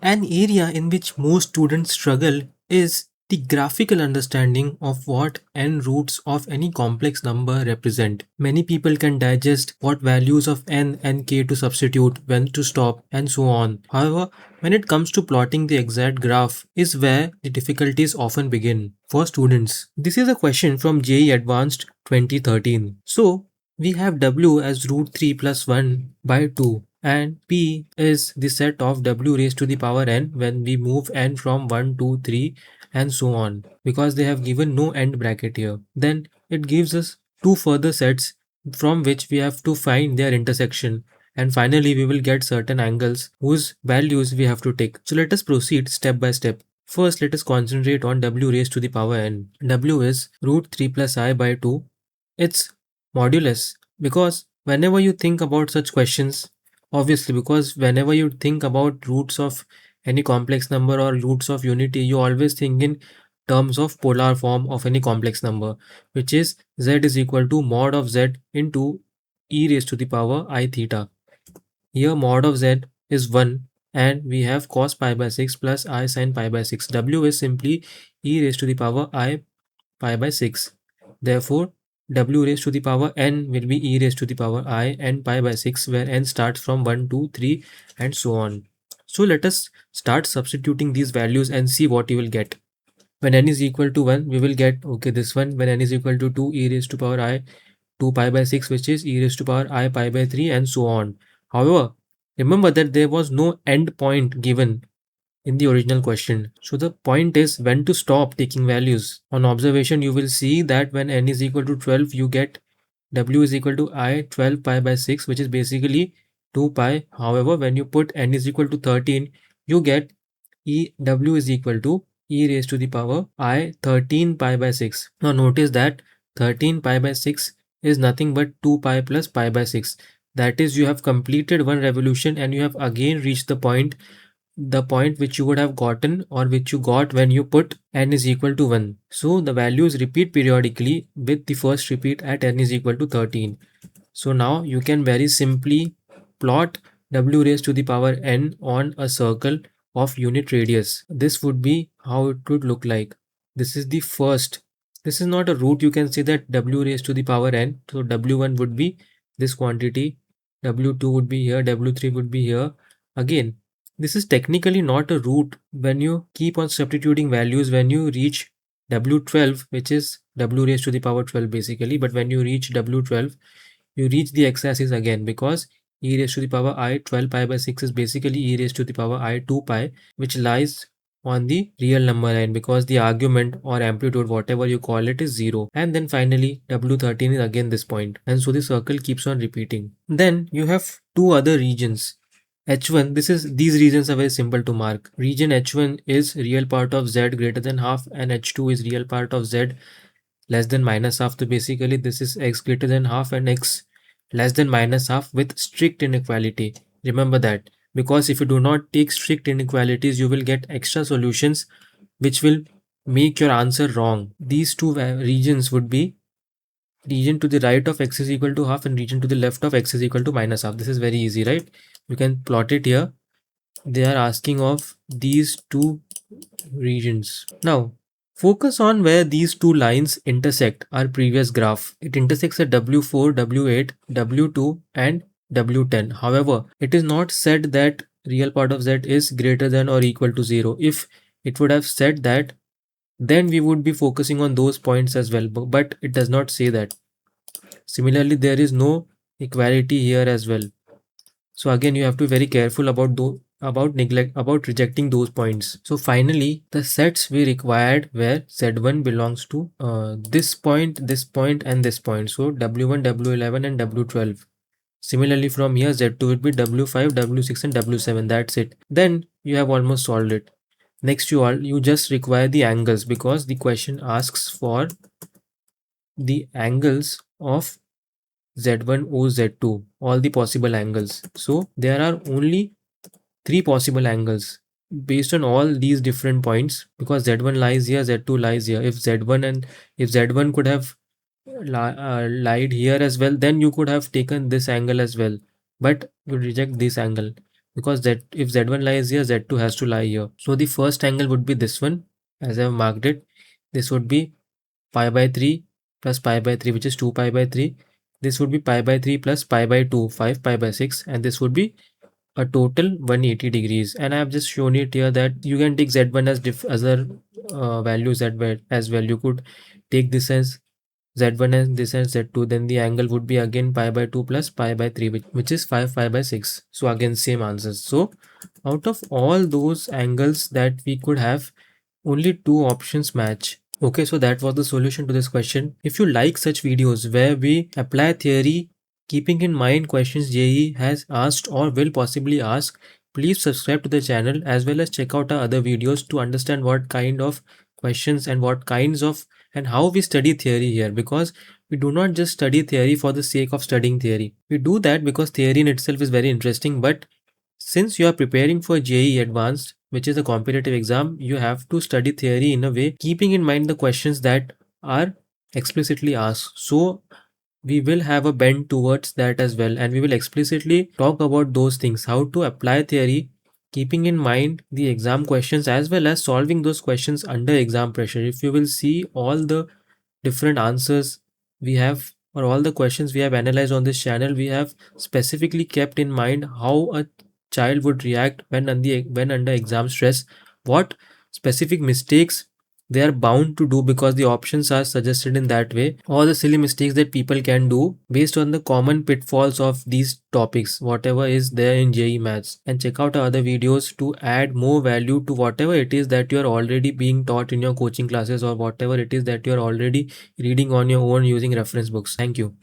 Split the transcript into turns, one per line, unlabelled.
An area in which most students struggle is the graphical understanding of what n roots of any complex number represent. Many people can digest what values of n and k to substitute, when to stop, and so on. However, when it comes to plotting the exact graph is where the difficulties often begin for students. This is a question from JEE Advanced 2013. So, we have w as root 3 plus 1 by 2 and p is the set of w raised to the power n when we move n from 1 to 3 and so on, because they have given no end bracket here. Then it gives us two further sets from which we have to find their intersection, and finally we will get certain angles whose values we have to take. So let us proceed step by step. First, let us concentrate on w raised to the power n. W is root 3 plus I by 2. It's modulus, because whenever you think about such questions, obviously, because whenever you think about roots of any complex number or roots of unity, you always think in terms of polar form of any complex number, which is z is equal to mod of z into e raised to the power I theta. Here mod of z is 1 and we have cos pi by 6 plus I sin pi by 6. W is simply e raised to the power I pi by 6. Therefore, w raised to the power n will be e raised to the power I n pi by 6, where n starts from 1, 2, 3 and so on. So let us start substituting these values and see what you will get. When n is equal to 1, we will get, okay, this one. When n is equal to 2, e raised to power I 2 pi by 6, which is e raised to power I pi by 3 and so on. However, remember that there was no end point given in the original question. So the point is when to stop taking values. On observation, you will see that when n is equal to 12, you get w is equal to I 12 pi by 6, which is basically 2 pi. However, when you put n is equal to 13, you get w is equal to e raised to the power I 13 pi by 6. Now notice that 13 pi by 6 is nothing but 2 pi plus pi by 6. That is, you have completed one revolution and you have again reached the point which you would have gotten or which you got when you put n is equal to 1. So the values repeat periodically with the first repeat at n is equal to 13. So now you can very simply plot w raised to the power n on a circle of unit radius. This would be how it would look like. This is the first. This is not a root. You can say that w raised to the power n. So w1 would be this quantity, w2 would be here, w3 would be here. Again, this is technically not a root. When you keep on substituting values, when you reach w12, which is w raised to the power 12 basically, but when you reach w12, you reach the x-axis again, because e raised to the power I 12 pi by 6 is basically e raised to the power I 2 pi, which lies on the real number line, because the argument or amplitude, whatever you call it, is 0. And then finally w13 is again this point, and so the circle keeps on repeating. Then you have two other regions. H1, these regions are very simple to mark. Region H1 is real part of z greater than half, and H2 is real part of z less than minus half. So basically this is x greater than half and x less than minus half with strict inequality. Remember that, because if you do not take strict inequalities, you will get extra solutions which will make your answer wrong. These two regions would be region to the right of x is equal to half and region to the left of x is equal to minus half. This is very easy, right? You can plot it here. They are asking of these two regions. Now, focus on where these two lines intersect our previous graph. It intersects at W4, W8, W2 and W10. However, it is not said that real part of z is greater than or equal to 0. If it would have said that, then we would be focusing on those points as well, but it does not say that. Similarly, there is no equality here as well. So again, you have to be very careful about rejecting those points. So finally, the sets we required where z1 belongs to this point, and this point. So w1, w11 and w12. Similarly, from here z2 will be w5, w6 and w7. That's it. Then you have almost solved it. Next, you just require the angles, because the question asks for the angles of z1, o, z2, all the possible angles. So there are only three possible angles based on all these different points, because z1 lies here, z2 lies here. If z1 could have lied here as well, then you could have taken this angle as well, but you reject this angle. because z, if z1 lies here, z2 has to lie here. So the first angle would be this one, as I have marked it. This would be pi by 3 plus pi by 3, which is 2 pi by 3. This would be pi by 3 plus pi by 2, 5 pi by 6, and this would be a total 180 degrees. And I have just shown it here that you can take z1 as other values as well. You could take this as z1 and this as z2, then the angle would be again pi by 2 plus pi by 3, which is 5 pi by 6. So again same answers. So out of all those angles that we could have, only two options match. Okay, so that was the solution to this question. If you like such videos where we apply theory keeping in mind questions JEE has asked or will possibly ask, please subscribe to the channel as well as check out our other videos to understand what kind of questions and what kinds of and how we study theory here, because we do not just study theory for the sake of studying theory. We do that because theory in itself is very interesting, but since you are preparing for JEE Advanced, which is a competitive exam, you have to study theory in a way keeping in mind the questions that are explicitly asked. So we will have a bend towards that as well, and we will explicitly talk about those things, how to apply theory keeping in mind the exam questions as well as solving those questions under exam pressure. If you will see all the different answers we have, or all the questions we have analyzed on this channel, we have specifically kept in mind how a child would react when under exam stress, what specific mistakes they are bound to do because the options are suggested in that way, or the silly mistakes that people can do based on the common pitfalls of these topics, whatever is there in JEE Maths. And check out our other videos to add more value to whatever it is that you are already being taught in your coaching classes, or whatever it is that you are already reading on your own using reference books. Thank you.